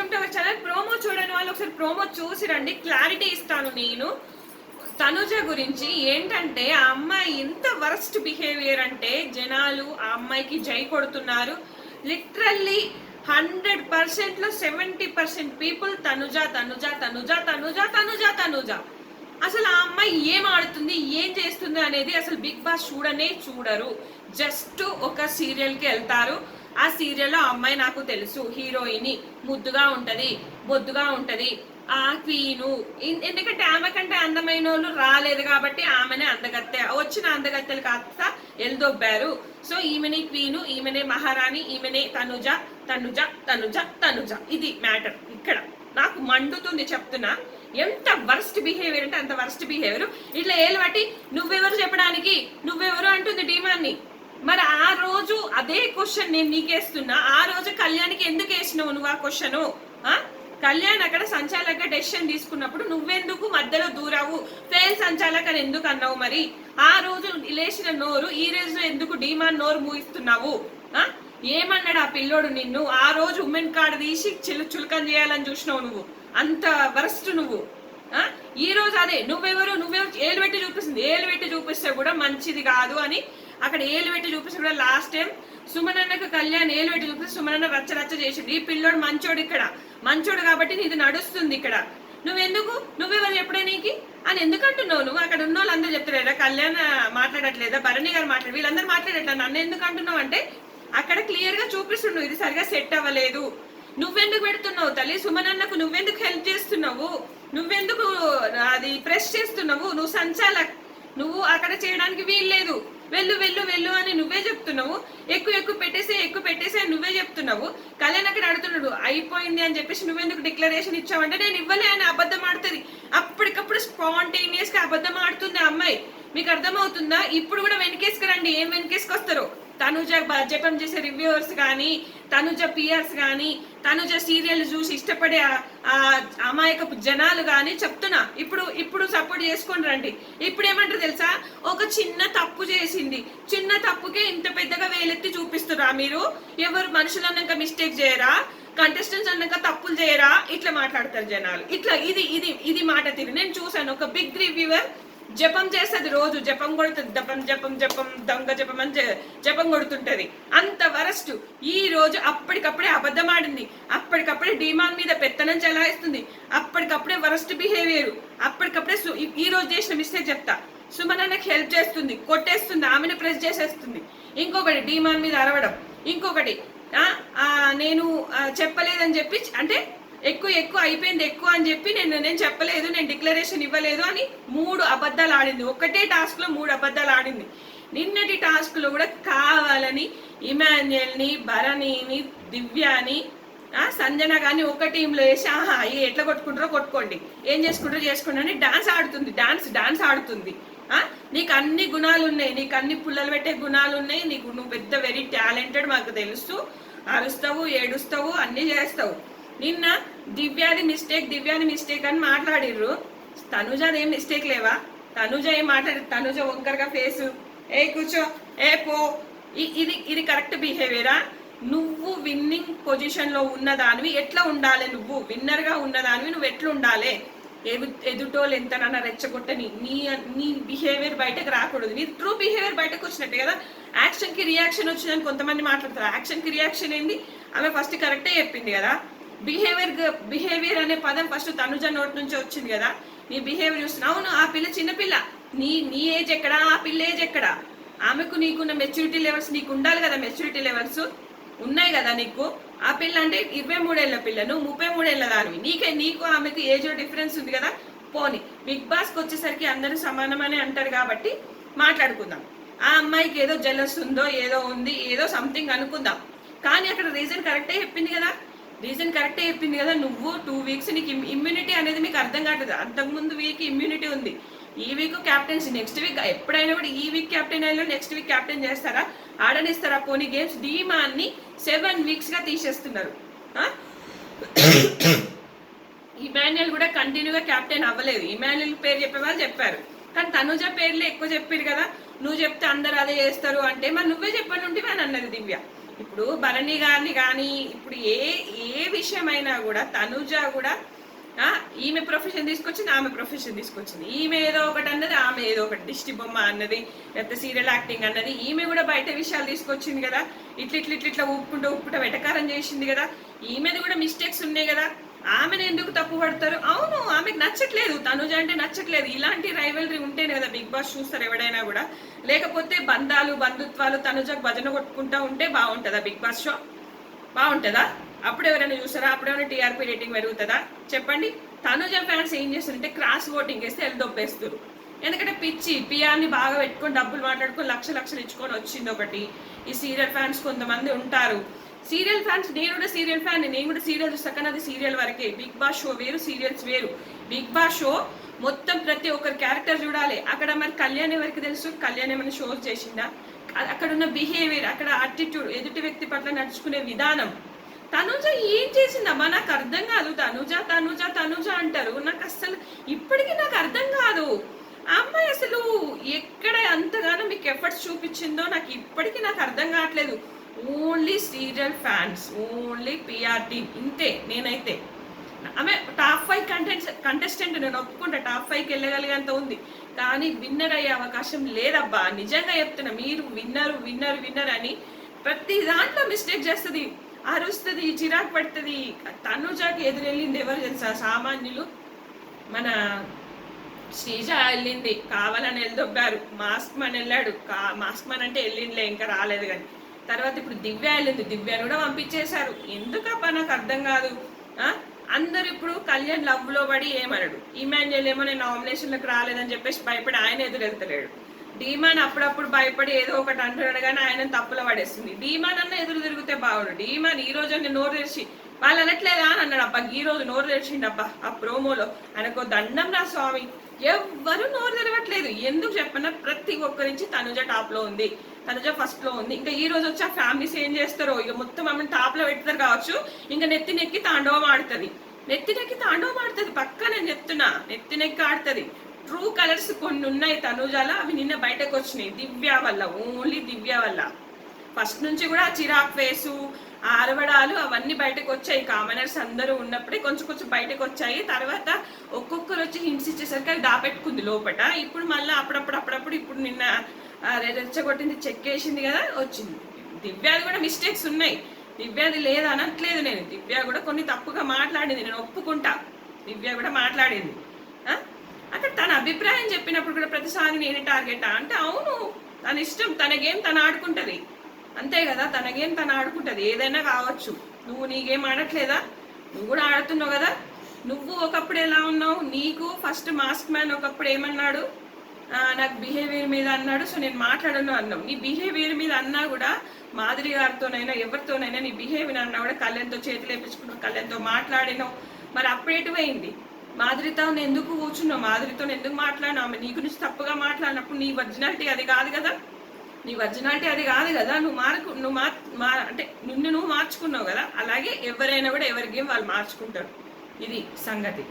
Welcome to our channel. Promo చూడని వాళ్ళు ఒకసారి ప్రోమో చూసి రండి, క్లారిటీ ఇస్తాను నేను. తనుజ గురించి ఏంటంటే ఆ అమ్మాయి ఎంత వరస్ట్ బిహేవియర్ అంటే జనాలు ఆ అమ్మాయికి జై కొడుతున్నారు. లిటరల్లీ 100%లో 70% పీపుల్ తనుజ తనుజ తనుజ తనుజ తనుజ తనుజ. అసలు ఆ అమ్మాయి ఏం ఆడుతుంది, ఏం చేస్తుంది అనేది అసలు బిగ్ బాస్ చూడనే చూడరు. జస్ట్ ఒక సీరియల్కి వెళ్తారు. ఆ సీరియల్లో ఆ అమ్మాయి నాకు తెలుసు, హీరోయిన్ ముద్దుగా ఉంటది, బొద్దుగా ఉంటది, ఆ క్వీను. ఎందుకంటే ఆమె కంటే అందమైన వాళ్ళు రాలేదు కాబట్టి ఆమెనే అందగత్తె. వచ్చిన అందగత్తెలు కాస్త ఎల్దొబ్బారు. సో ఈమెనే క్వీను, ఈమెనే మహారాణి, ఈమెనే తనుజ తనుజ తనుజ తనుజ. ఇది మ్యాటర్. ఇక్కడ నాకు మండుతుంది చెప్తున్నా. ఎంత వర్స్ట్ బిహేవియర్ అంటే అంత వర్స్ట్ బిహేవియర్. ఇట్లా ఏలు బట్టి నువ్వెవరు చెప్పడానికి, నువ్వెవరు అంటుంది డీమాన్ని. మరి ఆ రోజు అదే క్వశ్చన్ నేను నీకేస్తున్నా. ఆ రోజు కళ్యాణ్కి ఎందుకు వేసినావు నువ్వు ఆ క్వశ్చన్? కళ్యాణ్ అక్కడ సంచాలక డెసిషన్ తీసుకున్నప్పుడు నువ్వెందుకు మధ్యలో దూరావు? ఫెయిల్ సంచాలక అని ఎందుకు అన్నావు? మరి ఆ రోజు లేచిన నోరు ఈ రోజు ఎందుకు డీమాన్ నోరు మూయిస్తున్నావు? ఏమన్నాడు ఆ పిల్లోడు నిన్ను? ఆ రోజు ఉమెన్ కార్డు తీసి చులకం చేయాలని చూసినావు నువ్వు. అంత వరస్ట్ నువ్వు. ఈ రోజు అదే నువ్వెవరు ఏలు పెట్టి చూపిస్తుంది. ఏలు పెట్టి చూపిస్తే కూడా మంచిది కాదు అని అక్కడ ఏలు పెట్టి చూపిస్తే కూడా లాస్ట్ టైం సుమనన్నకు కళ్యాణ్ ఏలు పెట్టి చూపిస్తే సుమనన్న రచ్చ రచ్చ చేసిండు. ఈ పిల్లోడు మంచోడు, ఇక్కడ మంచోడు కాబట్టి నీది నడుస్తుంది. ఇక్కడ నువ్వెవరు ఎప్పుడే నీకి అని ఎందుకు అంటున్నావు నువ్వు? అక్కడ ఉన్న వాళ్ళందరూ చెప్తారా? కళ్యాణ్ మాట్లాడట్లేదా? భరణి గారు మాట్లాడు, వీళ్ళందరూ మాట్లాడట్లేదు. నన్ను ఎందుకు అంటున్నావు అంటే అక్కడ క్లియర్ గా చూపిస్తున్నావు ఇది సరిగా సెట్ అవ్వలేదు. నువ్వెందుకు పెడుతున్నావు తల్లి? సుమనన్నకు నువ్వెందుకు హెల్ప్ చేస్తున్నావు? నువ్వెందుకు అది ప్రెస్ చేస్తున్నావు? నువ్వు సంచాలక్, నువ్వు అక్కడ చేయడానికి వీల్లేదు. వెళ్ళు వెళ్ళు వెళ్ళు అని నువ్వే చెప్తున్నావు. ఎక్కువ పెట్టేసే నువ్వే చెప్తున్నావు. కళ్యాణ్ అక్కడ అడుగుతున్నాడు అయిపోయింది అని చెప్పేసి నువ్వెందుకు డిక్లరేషన్ ఇచ్చావంటే నేను ఇవ్వలే అని అబద్ధం ఆడుతుంది. అప్పటికప్పుడు స్పాంటేనియస్ గా అబద్ధం ఆడుతుంది ఆ అమ్మాయి. మీకు అర్థమవుతుందా? ఇప్పుడు కూడా వెనకేసుకురండి. ఏం వెనకేసుకొస్తారు? తనుజ జపం చేసే రివ్యూవర్స్ కానీ, తనుజ పియర్స్ కానీ, తనుజ సీరియల్ చూసి ఇష్టపడే అమాయకపు జనాలు కానీ చెప్తున్నా ఇప్పుడు సపోర్ట్ చేసుకొని రండి. ఇప్పుడు ఏమంటారు తెలుసా? ఒక చిన్న తప్పు చేసింది, చిన్న తప్పుకే ఇంత పెద్దగా వేలెత్తి చూపిస్తురా మీరు? ఎవరు మనుషులు అన్నాక మిస్టేక్ చేయరా? కంటెస్టెంట్స్ అన్నాక తప్పులు చేయరా? ఇట్లా మాట్లాడతారు జనాలు. ఇట్లా ఇది మాట తీరు. నేను చూసాను ఒక బిగ్ రివ్యూవర్ జపం చేస్తుంది, రోజు జపం కొడుతుంది. జపం జపం జపం దొంగ జపం అని జపం కొడుతుంటది. అంత వరస్ట్. ఈ రోజు అప్పటికప్పుడే అబద్ధం ఆడింది, అప్పటికప్పుడే డిమాండ్ మీద పెత్తనం చెలాయిస్తుంది, అప్పటికప్పుడే వరస్ట్ బిహేవియర్. అప్పటికప్పుడే ఈ రోజు చేసిన మిస్టేక్ చెప్తా. సుమనన్నకి హెల్ప్ చేస్తుంది, కొట్టేస్తుంది, ఆమెను ప్రెస్ చేసేస్తుంది. ఇంకొకటి డిమాండ్ మీద అరవడం. ఇంకొకటి నేను చెప్పలేదని చెప్పి అంటే ఎక్కువ అయిపోయింది ఎక్కువ అని చెప్పి నేను చెప్పలేదు, నేను డిక్లరేషన్ ఇవ్వలేదు అని 3 అబద్ధాలు ఆడింది. ఒకటే టాస్క్ లో 3 అబద్ధాలు ఆడింది. నిన్నటి టాస్క్ లో కూడా కావాలని ఇమాన్యుయల్ని, భరణిని, దివ్యాని, సంజన గాని ఒక టీంలో వేసి ఎట్లా కొట్టుకుంటారో కొట్టుకోండి, ఏం చేసుకుంటారో చేసుకోండి అని డాన్స్ ఆడుతుంది. డాన్స్ ఆడుతుంది. నీకు అన్ని గుణాలు ఉన్నాయి, నీకు అన్ని పుల్లలు పెట్టే గుణాలు ఉన్నాయి, నువ్వు పెద్ద వెరీ టాలెంటెడ్, మాకు తెలుసు. అరుస్తావు, ఏడుస్తావు, అన్ని చేస్తావు. నిన్న దివ్యాది మిస్టేక్ అని మాట్లాడిర్రు. తనుజది ఏం మిస్టేక్ లేవా? తనుజ ఏం మాట్లాడి, తనుజ వంకరగా ఫేసు, కూర్చో, పో, ఇది కరెక్ట్ బిహేవియరా? నువ్వు విన్నింగ్ పొజిషన్ లో ఉన్నదానివి ఎట్లా ఉండాలి? నువ్వు విన్నర్ గా ఉన్నదానివి నువ్వు ఎట్లా ఉండాలి? ఎదుటోళ్ళు ఎంతనన్నా రెచ్చగొట్టని నీ బిహేవియర్ బయటకు రాకూడదు. నీ ట్రూ బిహేవియర్ బయటకు వచ్చినట్టే కదా. యాక్షన్ కి రియాక్షన్ వచ్చిందని కొంతమంది మాట్లాడతారు. యాక్షన్ కి రియాక్షన్ ఏంది? ఆమె ఫస్ట్ కరెక్టే చెప్పింది కదా. బిహేవియర్ అనే పదం ఫస్ట్ తనుజ నోట్ నుంచి వచ్చింది కదా. నీ బిహేవియర్ చూస్తున్నా. అవును, ఆ పిల్ల చిన్నపిల్ల, నీ ఏజ్ ఎక్కడా, ఆ పిల్ల ఏజ్ ఎక్కడా? ఆమెకు నీకున్న మెచ్యూరిటీ లెవెల్స్ నీకు ఉండాలి కదా. మెచ్యూరిటీ లెవెల్స్ ఉన్నాయి కదా నీకు. ఆ పిల్ల అంటే 23 ఏళ్ల పిల్ల, నువ్వు 33 ఏళ్ల దానివి. నీకు ఆమెకు ఏజ్ డిఫరెన్స్ ఉంది కదా. పోనీ బిగ్ బాస్కి వచ్చేసరికి అందరూ సమానమని అంటారు కాబట్టి మాట్లాడుకుందాం. ఆ అమ్మాయికి ఏదో జెలస్ ఉందో, ఏదో ఉంది, ఏదో సంథింగ్ అనుకుందాం. కానీ అక్కడ రీజన్ కరెక్టే చెప్పింది కదా. నువ్వు 2 వీక్స్ నీకు ఇమ్యూనిటీ అనేది మీకు అర్థం కావట్లేదు. అంతకుముందు వీక్ ఇమ్యూనిటీ ఉంది, ఈ వీక్ క్యాప్టెన్సీ, నెక్స్ట్ వీక్ ఎప్పుడైనా కూడా ఈ వీక్ క్యాప్టెన్ అయినా నెక్స్ట్ వీక్ క్యాప్టెన్ చేస్తారా? ఆడనిస్తారా? పోనీ గేమ్స్ డీమాన్ని 7 వీక్స్ గా తీసేస్తున్నారు. ఇమాన్యుయల్ కూడా కంటిన్యూగా క్యాప్టెన్ అవ్వలేదు. ఇమాన్యుయల్ పేరు చెప్పే వాళ్ళు చెప్పారు, కానీ తనుజ పేర్లే ఎక్కువ చెప్పారు కదా. నువ్వు చెప్తే అందరు అదే చేస్తారు అంటే మరి నువ్వే చెప్పనుంటే అని అన్నది దివ్య. ఇప్పుడు భరణి గారిని కానీ ఇప్పుడు ఏ ఏ విషయమైనా కూడా తనుజ కూడా ఈమె ప్రొఫెషన్ తీసుకొచ్చింది, ఆమె ప్రొఫెషన్ తీసుకొచ్చింది. ఈమె ఏదో ఒకటి అన్నది, ఆమె ఏదో ఒకటి దిష్టి బొమ్మ అన్నది, లేకపోతే సీరియల్ యాక్టింగ్ అన్నది. ఈమె కూడా బయట విషయాలు తీసుకొచ్చింది కదా, ఇట్లా ఊపుకుంటూ వెటకారం చేసింది కదా. ఈమెది కూడా మిస్టేక్స్ ఉన్నాయి కదా. ఆమెను ఎందుకు తప్పు పడతారు? అవును, ఆమెకు నచ్చట్లేదు, తనుజ అంటే నచ్చట్లేదు. ఇలాంటి రైవలరీ ఉంటేనే కదా బిగ్ బాస్ చూస్తారు ఎవడైనా కూడా. లేకపోతే బంధుత్వాలు తనుజకు భజన కొట్టుకుంటా ఉంటే బాగుంటుందా బిగ్ బాస్ షో? బాగుంటుందా? అప్పుడు ఎవరైనా చూస్తారా? అప్పుడేమైనా టీఆర్పీ రేటింగ్ పెరుగుతుందా? చెప్పండి. తనుజ ఫ్యాన్స్ ఏం చేస్తారంటే క్రాస్ ఓటింగ్ వేస్తే వెళ్ళి దొబ్బేస్తారు. ఎందుకంటే పిఆర్ని బాగా పెట్టుకొని డబ్బులు మాట్లాడుకొని లక్షలు ఇచ్చుకొని వచ్చింది ఒకటి. ఈ సీరియల్ ఫ్యాన్స్ కొంతమంది ఉంటారు. సీరియల్ ఫ్యాన్స్, నేను కూడా సీరియల్ ఫ్యాన్, నేను కూడా సీరియల్ చూస్తాను. కానీ అది సీరియల్ వరకే. బిగ్ బాస్ షో వేరు, సీరియల్స్ వేరు. బిగ్ బాస్ షో మొత్తం ప్రతి ఒక్కరి క్యారెక్టర్ చూడాలి. అక్కడ మరి కళ్యాణ్ ఎవరికి తెలుసు? కళ్యాణ్ ఏమైనా షోస్ చేసిందా? అక్కడ ఉన్న బిహేవియర్, అక్కడ అటిట్యూడ్, ఎదుటి వ్యక్తి పట్ల నడుచుకునే విధానం. తనుజ ఏం చేసిందమ్మా నాకు అర్థం కాదు. తనుజ అంటారు. నాకు అసలు ఇప్పటికీ నాకు అర్థం కాదు. ఆ అమ్మాయి అసలు ఎక్కడ అంతగానో మీకు ఎఫర్ట్స్ చూపించిందో నాకు ఇప్పటికీ నాకు అర్థం కావట్లేదు. Only serial fans, only PR team, ఇంతే. నేనైతే ఆమె టాప్ 5 కంటెస్టెంట్, నేను ఒప్పుకుంటా, టాప్ 5కి వెళ్ళగలిగేంత ఉంది. కానీ విన్నర్ అయ్యే అవకాశం లేదబ్బా. నిజంగా చెప్తున్నా. మీరు విన్నర్ అని ప్రతి దాంట్లో మిస్టేక్ చేస్తుంది, అరుస్తుంది, చిరాకు పడుతుంది. తనుజాకి ఎదురెళ్ళింది ఎవరు తెలుసా? సామాన్యులు. మన శ్రీజ వెళ్ళింది, కావాలని వెళ్ళదొబ్బారు. మాస్క్ మన్ వెళ్ళాడు, మాస్క్ మన్ అంటే వెళ్ళిందిలే, ఇంకా రాలేదు. కానీ తర్వాత ఇప్పుడు దివ్య వెళ్ళింది, దివ్యను కూడా పంపించేశారు. ఎందుకబ్బా నాకు అర్థం కాదు. అందరు ఇప్పుడు కళ్యాణ్ లవ్ లో పడి ఏమన్నాడు, ఇమాన్యుయల్ ఏమో నేను నామినేషన్లకు రాలేదని చెప్పేసి భయపడి ఆయన ఎదురెళ్తలేడు. డీమాన్ అప్పుడప్పుడు భయపడి ఏదో ఒకటి అంటున్నాడు కానీ ఆయన తప్పులో పడేస్తుంది. డీమాన్ అన్న ఎదురు తిరిగితే బాగుండు. డీమాన్ ఈ రోజు నోరు తెరిచి వాళ్ళు అనట్లేదా అని అన్నాడు. అబ్బా ఈ రోజు నోరు తెరిచిండు అబ్బా ఆ ప్రోమోలో. ఆయనకు దండం నా స్వామి. ఎవ్వరు నోరు తెరవట్లేదు. ఎందుకు చెప్పినా ప్రతి ఒక్కరించి తనుజ టాప్ లో ఉంది, తనుజ ఫస్ట్ లో ఉంది. ఇంకా ఈ రోజు వచ్చి ఆ ఫ్యామిలీస్ ఏం చేస్తారో, ఇక మొత్తం ఆమెను టాప్ లో పెడతారు కావచ్చు. ఇంకా నెత్తి తాండవం ఆడుతుంది, పక్క. నేను చెప్తున్నా, నెత్తి ఆడుతుంది. ట్రూ కలర్స్ కొన్ని ఉన్నాయి తనుజాల, అవి నిన్న బయటకు వచ్చినాయి దివ్య వల్ల, ఓన్లీ దివ్య వల్ల. ఫస్ట్ నుంచి కూడా చిరాక్ ఫేసు, అరవడాలు అవన్నీ బయటకు వచ్చాయి. కామనర్స్ అందరూ ఉన్నప్పుడే కొంచెం బయటకు వచ్చాయి. తర్వాత ఒక్కొక్కరు వచ్చి హింట్స్ ఇచ్చేసరికి అది దాపెట్టుకుంది లోపట. ఇప్పుడు మళ్ళీ అప్పుడప్పుడు ఇప్పుడు నిన్న రెచ్చగొట్టింది, చెక్ వేసింది కదా, వచ్చింది. దివ్యాది కూడా మిస్టేక్స్ ఉన్నాయి, దివ్యాది లేదు అనట్లేదు నేను. దివ్య కూడా కొన్ని తప్పుగా మాట్లాడింది, నేను ఒప్పుకుంటా. దివ్య కూడా మాట్లాడింది. అక్కడ తన అభిప్రాయం చెప్పినప్పుడు కూడా ప్రతిసారి నేను టార్గెట్ అంటే, అవును తన ఇష్టం, తన గేమ్ తను ఆడుకుంటుంది, అంతే కదా. తన గేమ్ తను ఆడుకుంటుంది, ఏదైనా కావచ్చు. నువ్వు నీ గేమ్ ఆడట్లేదా? నువ్వు కూడా ఆడుతున్నావు కదా. నువ్వు ఒకప్పుడు ఎలా ఉన్నావు? నీకు ఫస్ట్ మాస్క్ మ్యాన్ ఒకప్పుడు ఏమన్నాడు, నాకు బిహేవియర్ మీద అన్నాడు, సో నేను మాట్లాడను అన్నావు. నీ బిహేవియర్ మీద అన్నా కూడా మాధురి గారితోనైనా ఎవరితోనైనా నీ బిహేవియర్ అన్నా కూడా కళ్యాణ్తో చేతులు వేపించుకున్నావు, కళ్యాణ్తో మాట్లాడినావు. మరి అప్పుడేటువైంది? మాధురితో ఎందుకు కూర్చున్నావు? మాధురితో ఎందుకు మాట్లాడినావు? ఆమె నీ గురించి తప్పుగా మాట్లాడినప్పుడు నీ ఒరిజినాలిటీ అది కాదు కదా. నువ్వు అంటే నువ్వు మార్చుకున్నావు కదా. అలాగే ఎవరైనా కూడా ఎవరి గేమ్ వాళ్ళు మార్చుకుంటారు. ఇది సంగతి.